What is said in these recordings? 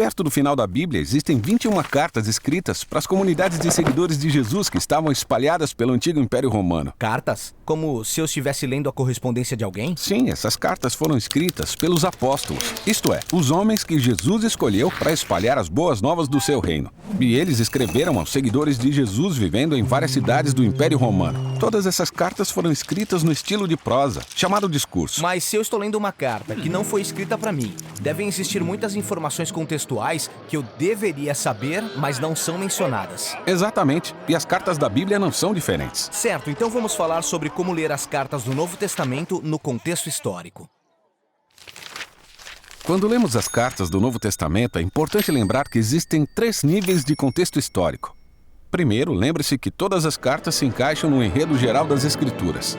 Perto do final da Bíblia, existem 21 cartas escritas para as comunidades de seguidores de Jesus que estavam espalhadas pelo antigo Império Romano. Cartas? Como se eu estivesse lendo a correspondência de alguém? Sim, essas cartas foram escritas pelos apóstolos, isto é, os homens que Jesus escolheu para espalhar as boas novas do seu reino. E eles escreveram aos seguidores de Jesus vivendo em várias cidades do Império Romano. Todas essas cartas foram escritas no estilo de prosa, chamado discurso. Mas se eu estou lendo uma carta que não foi escrita para mim, devem existir muitas informações contextuais que eu deveria saber, mas não são mencionadas. Exatamente. E as cartas da Bíblia não são diferentes. Certo, então vamos falar sobre como ler as cartas do Novo Testamento no contexto histórico. Quando lemos as cartas do Novo Testamento, é importante lembrar que existem 3 níveis de contexto histórico. Primeiro, lembre-se que todas as cartas se encaixam no enredo geral das Escrituras.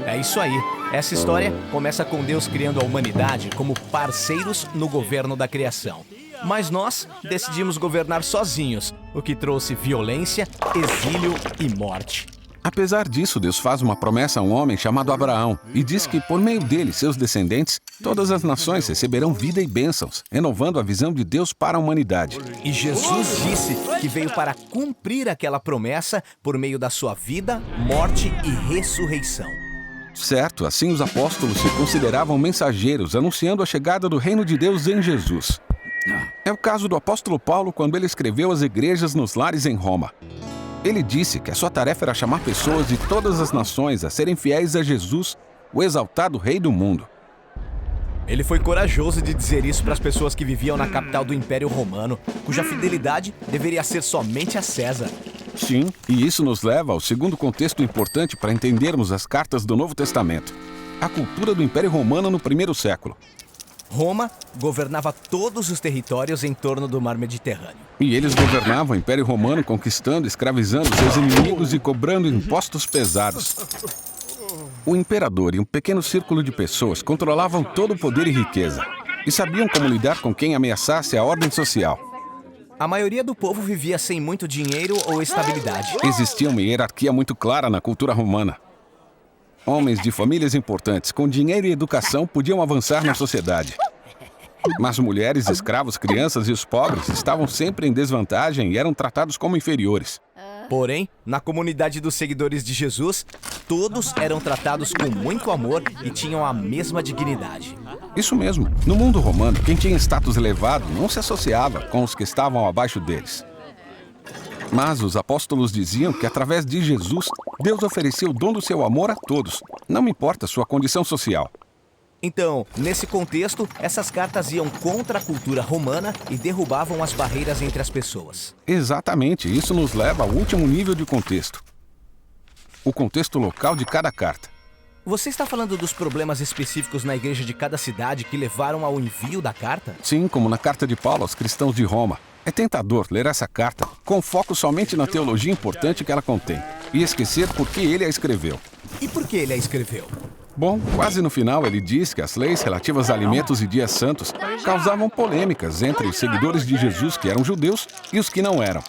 É isso aí. Essa história começa com Deus criando a humanidade como parceiros no governo da criação. Mas nós decidimos governar sozinhos, o que trouxe violência, exílio e morte. Apesar disso, Deus faz uma promessa a um homem chamado Abraão e diz que, por meio dele e seus descendentes, todas as nações receberão vida e bênçãos, renovando a visão de Deus para a humanidade. E Jesus disse que veio para cumprir aquela promessa por meio da sua vida, morte e ressurreição. Certo, assim os apóstolos se consideravam mensageiros, anunciando a chegada do reino de Deus em Jesus. É o caso do apóstolo Paulo quando ele escreveu às igrejas nos lares em Roma. Ele disse que a sua tarefa era chamar pessoas de todas as nações a serem fiéis a Jesus, o exaltado Rei do mundo. Ele foi corajoso de dizer isso para as pessoas que viviam na capital do Império Romano, cuja fidelidade deveria ser somente a César. Sim, e isso nos leva ao segundo contexto importante para entendermos as cartas do Novo Testamento: a cultura do Império Romano no primeiro século. Roma governava todos os territórios em torno do Mar Mediterrâneo. E eles governavam o Império Romano conquistando, escravizando seus inimigos e cobrando impostos pesados. O imperador e um pequeno círculo de pessoas controlavam todo o poder e riqueza, e sabiam como lidar com quem ameaçasse a ordem social. A maioria do povo vivia sem muito dinheiro ou estabilidade. Existia uma hierarquia muito clara na cultura romana. Homens de famílias importantes, com dinheiro e educação, podiam avançar na sociedade. Mas mulheres, escravos, crianças e os pobres estavam sempre em desvantagem e eram tratados como inferiores. Porém, na comunidade dos seguidores de Jesus, todos eram tratados com muito amor e tinham a mesma dignidade. Isso mesmo. No mundo romano, quem tinha status elevado não se associava com os que estavam abaixo deles. Mas os apóstolos diziam que, através de Jesus, Deus oferecia o dom do seu amor a todos, não importa sua condição social. Então, nesse contexto, essas cartas iam contra a cultura romana e derrubavam as barreiras entre as pessoas. Exatamente, isso nos leva ao último nível de contexto: o contexto local de cada carta. Você está falando dos problemas específicos na igreja de cada cidade que levaram ao envio da carta? Sim, como na carta de Paulo aos cristãos de Roma. É tentador ler essa carta com foco somente na teologia importante que ela contém e esquecer por que ele a escreveu. E por que ele a escreveu? Bom, quase no final ele diz que as leis relativas a alimentos e dias santos causavam polêmicas entre os seguidores de Jesus que eram judeus e os que não eram.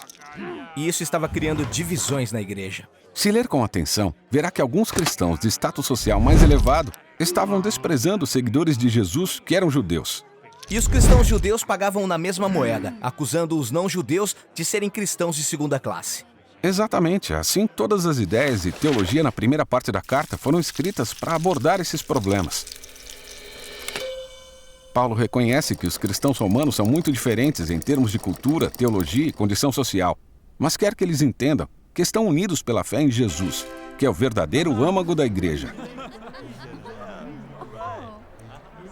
E isso estava criando divisões na igreja. Se ler com atenção, verá que alguns cristãos de status social mais elevado estavam desprezando os seguidores de Jesus que eram judeus. E os cristãos judeus pagavam na mesma moeda, acusando os não-judeus de serem cristãos de segunda classe. Exatamente, assim todas as ideias e teologia na primeira parte da carta foram escritas para abordar esses problemas. Paulo reconhece que os cristãos romanos são muito diferentes em termos de cultura, teologia e condição social, mas quer que eles entendam que estão unidos pela fé em Jesus, que é o verdadeiro âmago da igreja.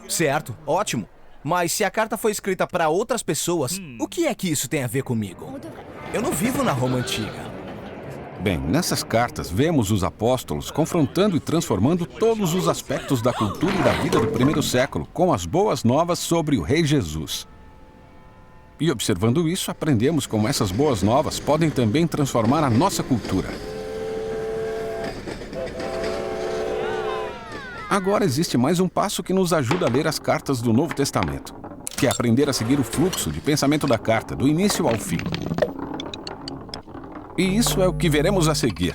Certo, ótimo. Mas se a carta foi escrita para outras pessoas, o que é que isso tem a ver comigo? Eu não vivo na Roma antiga. Bem, nessas cartas vemos os apóstolos confrontando e transformando todos os aspectos da cultura e da vida do primeiro século com as boas novas sobre o Rei Jesus. E observando isso, aprendemos como essas boas novas podem também transformar a nossa cultura. Agora existe mais um passo que nos ajuda a ler as cartas do Novo Testamento, que é aprender a seguir o fluxo de pensamento da carta, do início ao fim. E isso é o que veremos a seguir.